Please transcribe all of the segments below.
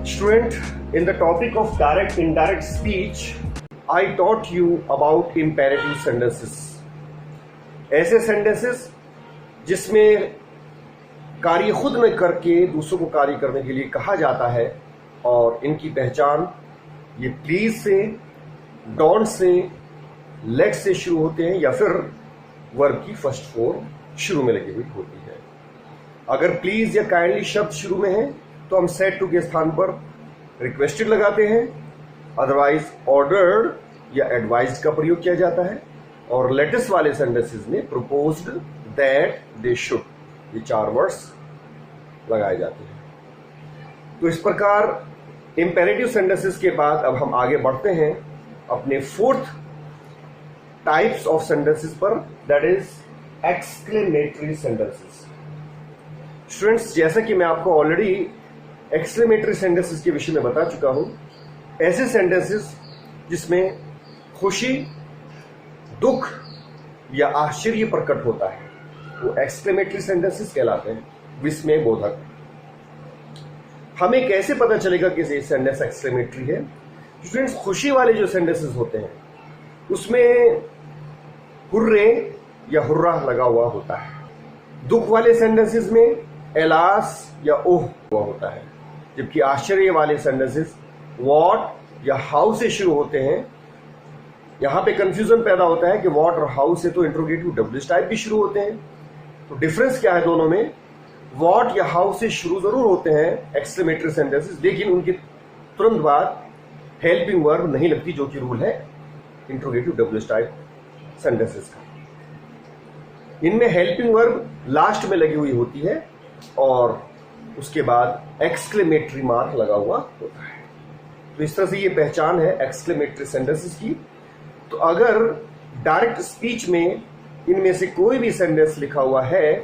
Student, in the topic of direct indirect speech, I taught you about imperative sentences. ऐसे sentences जिसमें कार्य खुद न करके दूसरों को कार्य करने के लिए कहा जाता है, और इनकी पहचान ये प्लीज से, डोंट से, लेट से शुरू होते हैं या फिर वर्ब की फर्स्ट फॉर्म शुरू में लगी हुई होती है। अगर प्लीज या काइंडली शब्द शुरू में है तो हम सेड टू के स्थान पर रिक्वेस्टेड लगाते हैं, अदरवाइज ऑर्डर्ड या एडवाइज्ड का प्रयोग किया जाता है, और लेटेस्ट वाले सेंटेंसेस में प्रपोज्ड, दैट, दे शुड, ये 4 वर्ड्स लगाए जाते हैं। तो इस प्रकार इंपेरेटिव सेंटेंसेस के बाद अब हम आगे बढ़ते हैं अपने 4th टाइप्स ऑफ सेंटेंसेस पर, that is exclamatory sentences. Students, जैसा कि मैं आपको ऑलरेडी एक्सक्लेमेटरी सेंटेंसेस के विषय में बता चुका हूं, ऐसे सेंटेंसेस जिसमें खुशी, दुख या आश्चर्य प्रकट होता है वो एक्सक्लेमेटरी सेंटेंसेस कहलाते हैं, विस्मय बोधक। हमें कैसे पता चलेगा कि ये सेंटेंस एक्सक्लेमेटरी है? स्टूडेंट्स, खुशी वाले जो सेंटेंसेस होते हैं उसमें हुर्रे या हुर्रा लगा हुआ होता है। दुख वाले सेंटेंसेस में एलास या ओह हुआ होता है, जबकि आश्चर्य वाले सेंटेंसेस व्हाट या हाउ से शुरू होते हैं। यहां पे कंफ्यूजन पैदा होता है कि व्हाट और हाउ से तो इंट्रोगेटिव डब्ल्यूएच टाइप भी शुरू होते हैं, तो डिफरेंस क्या है दोनों में? व्हाट या हाउ से शुरू जरूर होते हैं एक्सक्लेमेटरी सेंटेंसेस, लेकिन उनके तुरंत बाद हेल्पिंग वर्ब नहीं लगती, जो कि रूल है इंट्रोगेटिव डब्ल्यूएच टाइप सेंटेंसेस का। इनमें हेल्पिंग वर्ब लास्ट में लगी हुई होती है और उसके बाद एक्सक्लेमेटरी मार्क लगा हुआ होता है। तो इस तरह से ये पहचान है एक्सक्लेमेटरी सेंटेंसेस की। तो अगर डायरेक्ट स्पीच में इनमें से कोई भी सेंटेंस लिखा हुआ है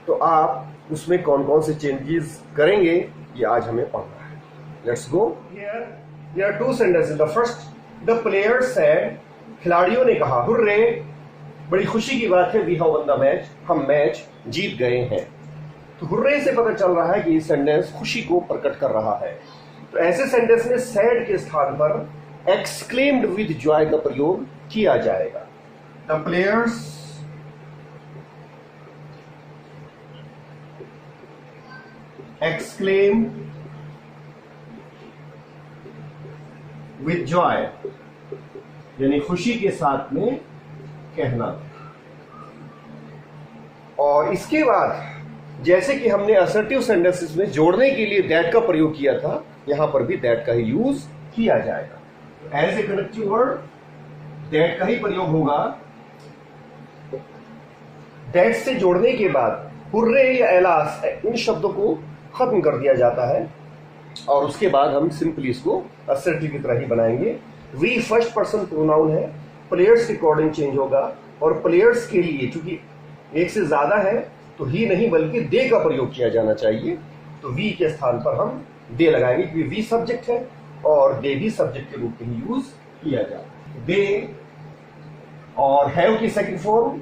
तो आप उसमें कौन कौन से चेंजेस करेंगे ये आज हमें पढ़ना है। Let's go. There are 2 sentences. The first, the player said, खिलाड़ियों ने कहा, हुर्रे, बड़ी खुशी की बात है, we have won the match, हम मैच जीत गए हैं। तो हुर्रे से पता चल रहा है कि ये सेंटेंस खुशी को प्रकट कर रहा है। तो ऐसे सेंटेंस में सैड के स्थान पर एक्सक्लेम्ड विद जॉय का प्रयोग किया जाएगा। The players exclaim with Joy, यानी खुशी के साथ में कहना। और इसके बाद जैसे कि हमने असर्टिव सेंटेंसेस में जोड़ने के लिए दैट का प्रयोग किया था, यहां पर भी दैट का ही यूज किया जाएगा। As a connective word that का ही प्रयोग होगा। दैट से जोड़ने के बाद हुर्रे या एलास इन शब्दों को खत्म कर दिया जाता है और उसके बाद हम सिंपली इसको असर्टिव की तरह ही बनाएंगे। वी फर्स्ट पर्सन प्रोनाउन है, प्लेयर्स के अकॉर्डिंग चेंज होगा, और प्लेयर्स के लिए चूंकि एक से ज्यादा है तो ही नहीं बल्कि दे का प्रयोग किया जाना चाहिए। तो वी के स्थान पर हम दे लगाएंगे क्योंकि वी सब्जेक्ट है और दे भी सब्जेक्ट के रूप में ही यूज किया जाता है। दे और हैव की सेकंड फॉर्म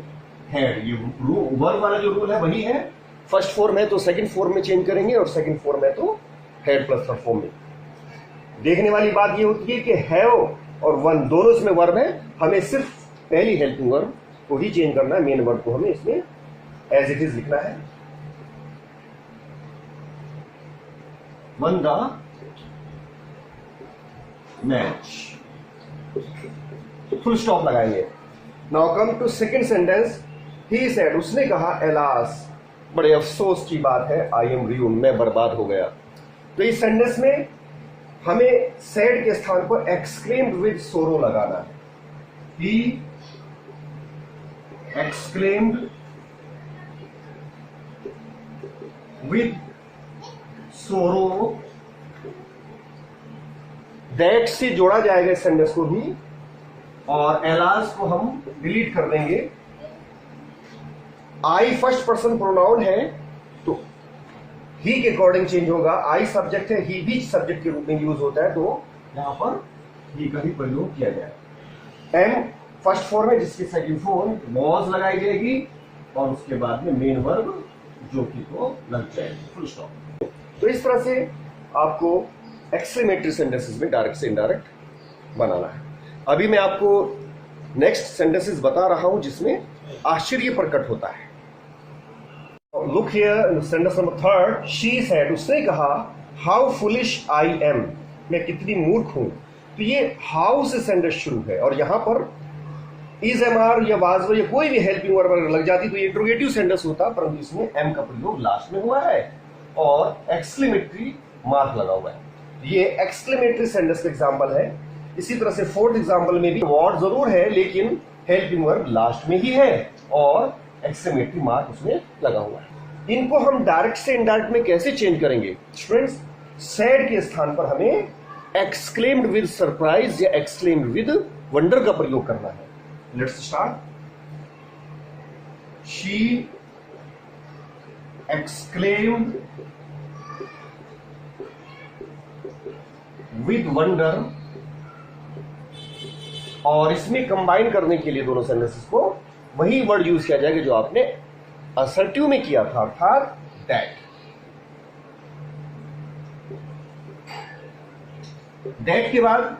हैड, ये वर्ब वाला जो रूल है वही है। फर्स्ट फॉर्म है तो सेकंड फॉर्म में चेंज करेंगे और सेकंड फॉर्म है तो हैड प्लस थर्ड फॉर्म में। देखने वाली बात ये होती है कि हैव और वन दोनों इसमें वर्ब है, हमें सिर्फ पहली हेल्पिंग वर्ब को ही चेंज करना है, मेन वर्ब को हमें इसमें एज इट इज लिखना है। Won the match, full stop लगाएंगे। Now come to second sentence. He said, उसने कहा, एलास, बड़े अफसोस की बात है, आई एम ruined, मैं बर्बाद हो गया। तो इस सेंटेंस में हमें सैड के स्थान पर एक्सक्लेम्ड विद सोरो लगाना है। ही एक्सक्लेम्ड विद सोरो, दैट से जोड़ा जाएगा इस सेंटेंस को भी, और एलास को हम डिलीट कर देंगे। आई फर्स्ट पर्सन प्रोनाउन है तो ही के अकॉर्डिंग चेंज होगा। आई सब्जेक्ट है, ही भी सब्जेक्ट के रूप में यूज होता है, तो यहां पर ही का ही प्रयोग किया जाए। एम फर्स्ट फॉर्म है जिसकी सेकंड फॉर्म वॉज लगाई जाएगी, और उसके बाद में मेन वर्ब जो कि तो लग जाए, फुल स्टॉप। तो इस तरह से आपको एक्सक्लेमेटरी सेंटेंसेस में डायरेक्ट से इनडायरेक्ट बनाना है। अभी मैं आपको नेक्स्ट सेंटेंसेस बता रहा हूं जिसमें आश्चर्य प्रकट होता है। Look here, sentence number 3, she said, उसने कहा, हाउ फुलिश आई एम, मैं कितनी मूर्ख हूं। तो ये हाउ से सेंटेंस शुरू है और यहां पर इज, एम आर या वाज या कोई भी हेल्पिंग वर्ब लग जाती तो ये इंट्रोगेटिव सेंटेंस होता, परंतु इसमें एम का प्रयोग लास्ट में हुआ है और एक्सक्लेमेटरी मार्क लगा हुआ है। ये एक्सक्लेमेटरी सेंटेंस का एग्जांपल है। इसी तरह से फोर्थ एग्जांपल में भी वर्ड जरूर है लेकिन हेल्पिंग वर्ब लास्ट में ही है और एक्सक्लेमेटरी मार्क उसमें लगा हुआ है। इनको हम डायरेक्ट से इनडायरेक्ट में कैसे चेंज करेंगे स्टूडेंट्स? सैड के स्थान पर हमें एक्सक्लेम्ड विद सरप्राइज या एक्सक्लेम्ड विद वंडर का प्रयोग करना है। Let's start. She exclaimed with wonder, और इसमें कंबाइन करने के लिए दोनों सेंटेंसेस को वही वर्ड यूज किया जाएगा जो आपने असर्टिव में किया था, अर्थात दैट। दैट के बाद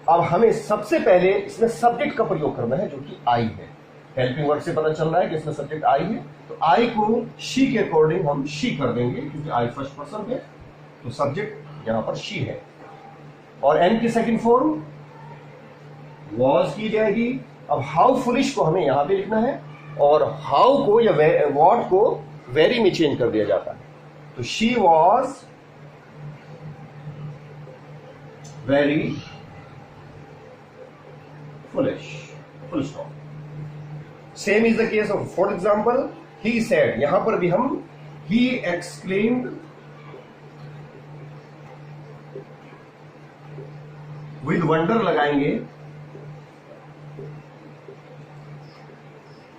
अब हमें सबसे पहले इसमें सब्जेक्ट का प्रयोग करना है जो कि आई है। हेल्पिंग वर्ड से पता चल रहा है कि इसमें सब्जेक्ट आई है, तो आई को शी के अकॉर्डिंग हम शी कर देंगे क्योंकि आई फर्स्ट पर्सन है, तो सब्जेक्ट यहां पर शी है। और एन की सेकंड फॉर्म वॉज की जाएगी। अब हाउ फुलिश को हमें यहां पे लिखना है और हाउ को या व्हाट को वेरी में चेंज कर दिया जाता है, तो she was very foolish, full stop. Same is the case of fourth example, he said, यहां पर भी हम ही एक्सक्लेम्ड विद वंडर लगाएंगे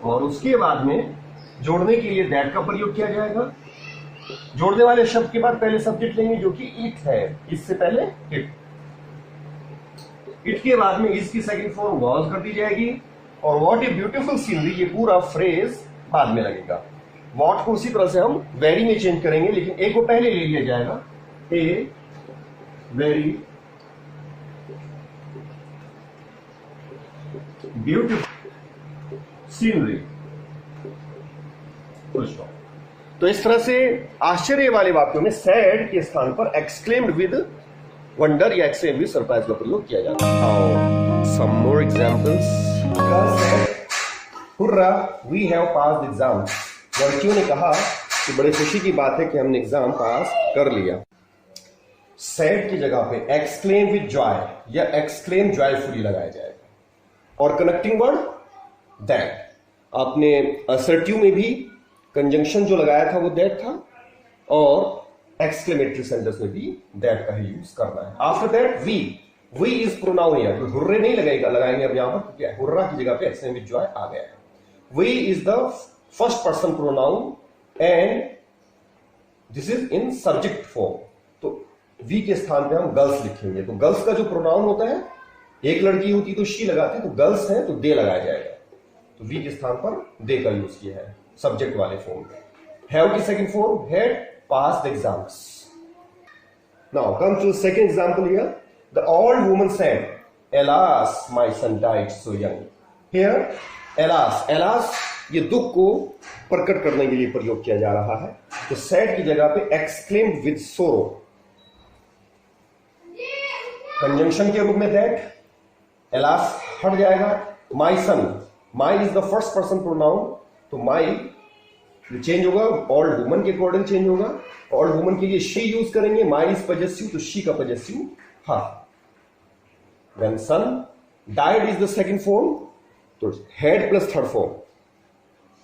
और उसके बाद में जोड़ने के लिए दैट का प्रयोग किया जाएगा। जोड़ने वाले शब्द के बाद पहले सब्जेक्ट लेंगे जो कि इट है, इससे पहले इट। इट के बाद में इसकी सेकंड फॉर्म वॉज कर दी जाएगी और व्हाट ए ब्यूटीफुल सीनरी, ये पूरा फ्रेज बाद में लगेगा। व्हाट को उसी तरह से हम वेरी में चेंज करेंगे लेकिन ए को पहले ले लिया जाएगा, ए very beautiful scenery, full stop. तो इस तरह से आश्चर्य वाले वाक्यों में सैड के स्थान पर एक्सक्लेम्ड विद वंडर या एक्सक्लेम्ड विद सरप्राइज का प्रयोग किया जाता है। Some more examples. Hurrah, we have passed exam. लड़कियों ने कहा कि बड़ी खुशी की बात है कि हमने एग्जाम पास कर लिया। सैड की जगह पे एक्सक्लेम विद जॉय या एक्सक्लेम जॉयफुली लगाया जाएगा और कनेक्टिंग वर्ड दैट। आपने असर्टिव में भी कंजंक्शन जो लगाया था वो दैट था और एक्सक्लेमेटरी सेंटेंस में भी दैट का ही यूज करना है। After that we is pronoun here, तो हुर्रे नहीं लगाएंगे अब यहां पर, क्या है, हुर्रा की जगह पे एक्सक्लेम विद जॉय आ गया है। We is the first person pronoun and this is in subject form, तो वी के स्थान पे हम गर्ल्स लिखेंगे। तो गर्ल्स का जो प्रोनाउन होता है, एक लड़की होती तो शी लगाते, तो गर्ल्स है तो दे लगाया जाएगा, तो वी के स्थान पर दे का यूज किया है सब्जेक्ट वाले फॉर्म में। हैव की second form had passed exams. Now come to second example here. The old woman said, alas my son died so young. Here alas, alas ये दुख को प्रकट करने के लिए प्रयोग किया जा रहा है, तो सैड की जगह पे एक्सक्लेम्ड विद सोरो, कंजंक्शन के रूप में दैट, एलास हट जाएगा। My son, my is the first person pronoun, तो माई चेंज होगा, ओल्ड वुमन के अकॉर्डिंग चेंज होगा। ओल्ड वुमन के लिए शी यूज करेंगे, माई इज पजेसिव तो शी का पजेसिव हा। When son died is the second form, तो had plus third form,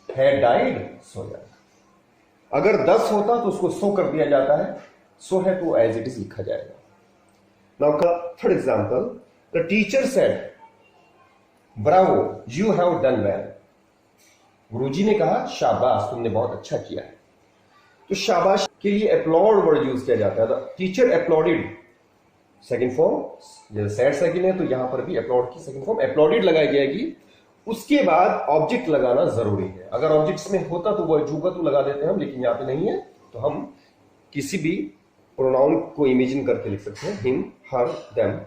had died so young. अगर 10 होता तो उसको सो कर दिया जाता है, सो है तो एज इट इज लिखा जाएगा। Now third example, the teacher said, bravo you have done well. गुरुजी ने कहा शाबाश तुमने बहुत अच्छा किया है। तो शाबाश के लिए अपलॉड वर्ड यूज किया जाता है। The teacher uploaded, second form, जैसे सैड सेकंड है तो यहां पर भी अपलॉड की सेकंड फॉर्म अपलॉडेड लगाई जाएगी उसके बाद ऑब्जेक्ट लगाना जरूरी है। अगर ऑब्जेक्ट्स में होता तो वो जूगा तो लगा देते हैं हम, लेकिन यहां पे नहीं है, तो हम किसी भी प्रोनाउन को इमेजिन करके लिख सकते हैं, हिम, हर, देम,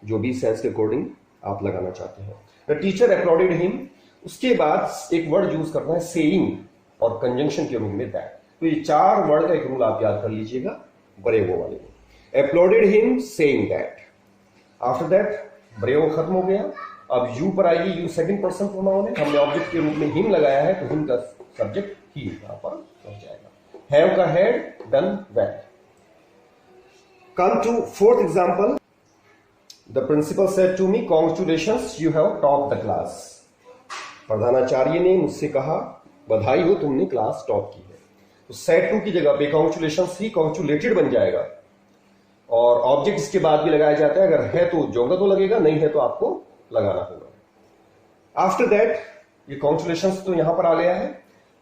जो भी सेंस के अकॉर्डिंग आप लगाना चाहते हैं। द टीचर अपलॉडेड हिम, उसके बाद एक वर्ड यूज करना है सेइंग और कंजंक्शन के रूप में दैट। तो ये 4 वर्ड का एक रूल आप याद कर लीजिएगा ब्रेवो वाले में। Uploaded him saying that, after that bravo खत्म हो गया। अब यू पर आएगी, यू सेकंड पर्सन प्रोनाउन है, हमने ऑब्जेक्ट के रूप में हिम लगाया है, तो हिम का सब्जेक्ट ही यहां पर पहुंच जाएगा। हैव का head, done, wait. Come to fourth example, the principal said to me congratulations you have top the class. प्रधानाचार्य ने मुझसे कहा बधाई हो तुमने क्लास टॉप की है। तो सेड टू की जगह पे कॉन्ग्रेचुलेशंस ही कॉन्ग्रेचुलेटेड बन जाएगा, और ऑब्जेक्ट इसके बाद भी लगाया जाता है। अगर है तो जोगा तो लगेगा, नहीं है तो आपको लगाना होगा। आफ्टर दैट ये कॉन्ग्रेचुलेशंस तो यहां पर आ गया है।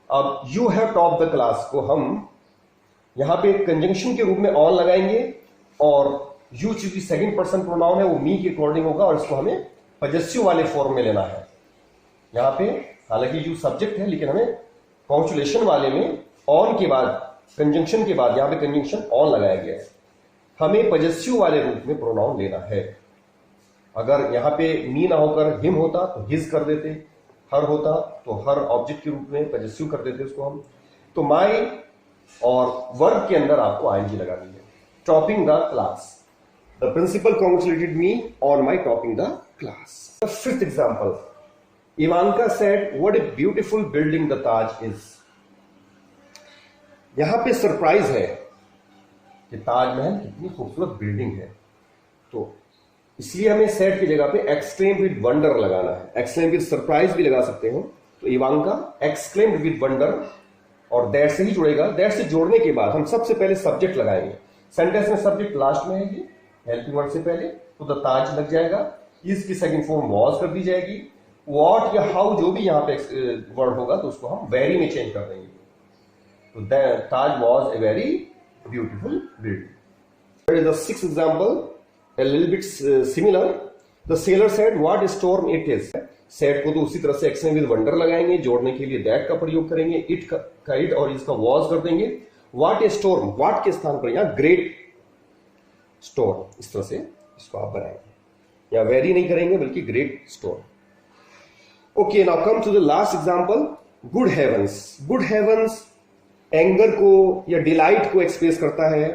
अब you have top the class को हम यहां पे कंजंक्शन के रूप में ऑन लगाएंगे, और यू चूंकि सेकंड पर्सन प्रोनाउन है वो मी के अकॉर्डिंग होगा, और इसको हमें पजेसिव वाले फॉर्म में लेना है। यहां पे हालांकि यू सब्जेक्ट है, लेकिन हमें कॉन्जुलेशन वाले में ऑन के बाद, कंजंक्शन के बाद यहां पे कंजंक्शन ऑन लगाया गया है, हमें पजेसिव वाले रूप में प्रोनाउन लेना है। अगर यहां पे मी ना होकर हिम होता तो हिज कर देते, हर होता तो हर ऑब्जेक्ट के रूप में पजेसिव कर देते उसको हम। तो माई और वर्ब के अंदर आपको आईएनजी लगानी है। Topping the class, the principal congratulated me on my topping the class. The fifth example, Ivanka said what a beautiful building the Taj is. यहां पे सरप्राइज है कि ताजमहल कितनी खूबसूरत बिल्डिंग है, तो इसलिए हमें सेड की जगह पे एक्सक्लेम विद वंडर लगाना है। एक्सक्लेम विद सरप्राइज भी लगा सकते हो, तो इवांका एक्सक्लेम्ड विद वंडर, और दैट से ही जुड़ेगा। दैट से जोड़ने के बाद हम सबसे पहले सब्जेक्ट लगाएंगे। सेंटेंस में सब्जेक्ट लास्ट में है, ये हेल्पिंग वर्ड से पहले, तो द ताज लग जाएगा। इज की सेकंड फॉर्म वॉज कर दी जाएगी। व्हाट या हाउ जो भी यहां पे वर्ड होगा तो उसको हम वेरी में चेंज कर देंगे। तो Taj was a very beautiful building. The sixth example, a little bit similar. The sailor said what storm it is. said को तो उसी तरह से एक्शन विद वंडर लगाएंगे, जोड़ने के लिए दैट का प्रयोग करेंगे, इट का इट और इसका वॉज कर देंगे। व्हाट ए स्टोर्म, व्हाट के स्थान पर यहां ग्रेट स्टोर्म, इस तरह से इसको आप बनाएंगे। यहां वेरी नहीं करेंगे बल्कि great storm. Okay, now come to the last example, good heavens. Good heavens anger को या डिलाइट को एक्सप्रेस करता है।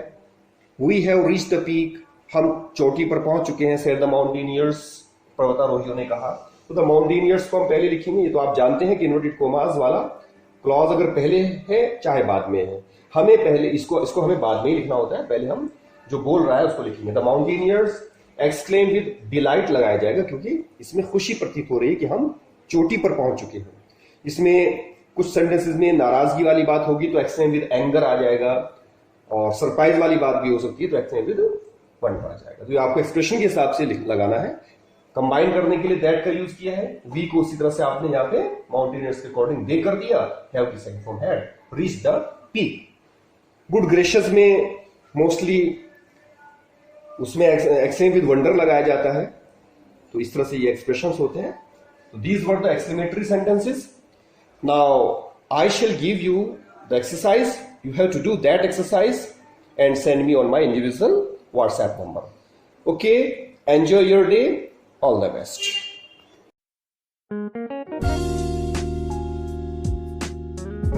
We have reached the peak, हम चोटी पर पहुंच चुके हैं, सेड द माउंटेनियर्स, पर्वतारोहियों ने कहा। तो द माउंटेनियर्स को हम पहले लिखेंगे। ये तो आप जानते हैं कि इन्वर्टेड कोमास वाला क्लॉज अगर पहले है चाहे बाद में है, हमें पहले इसको हमें बाद में ही लिखना होता है। पहले हम जो बोल रहा है उसको लिखेंगे। The mountaineers exclaim with delight लगाया जाएगा, क्योंकि इसमें खुशी प्रतीत हो रही है कि हम चोटी पर पहुंच चुके हैं। इसमें कुछ सेंटेंसेस में नाराजगी वाली बात होगी तो एक्सक्लेम विद एंगर आ जाएगा, और सरप्राइज वाली बात भी हो सकती है तो एक्सक्लेम विद वंडर आ जाएगा। तो ये आपको एक्सप्रेशन के हिसाब से लगाना है। कंबाइन करने के लिए दैट का यूज किया है। वी को उसी तरह से आपने यहाँ पे माउंटेनियर्स के अकॉर्डिंग दे कर दिया। हैव की second form had, reach the peak. Good gracious में मोस्टली उसमें एक्सक्लेम विद वंडर लगाया जाता है, तो इस तरह से ये एक्सप्रेशंस होते हैं। तो these were the exclamatory sentences. Now I shall give you the exercise, you have to do that exercise and send me on my individual WhatsApp number. Okay, enjoy your day. All the best.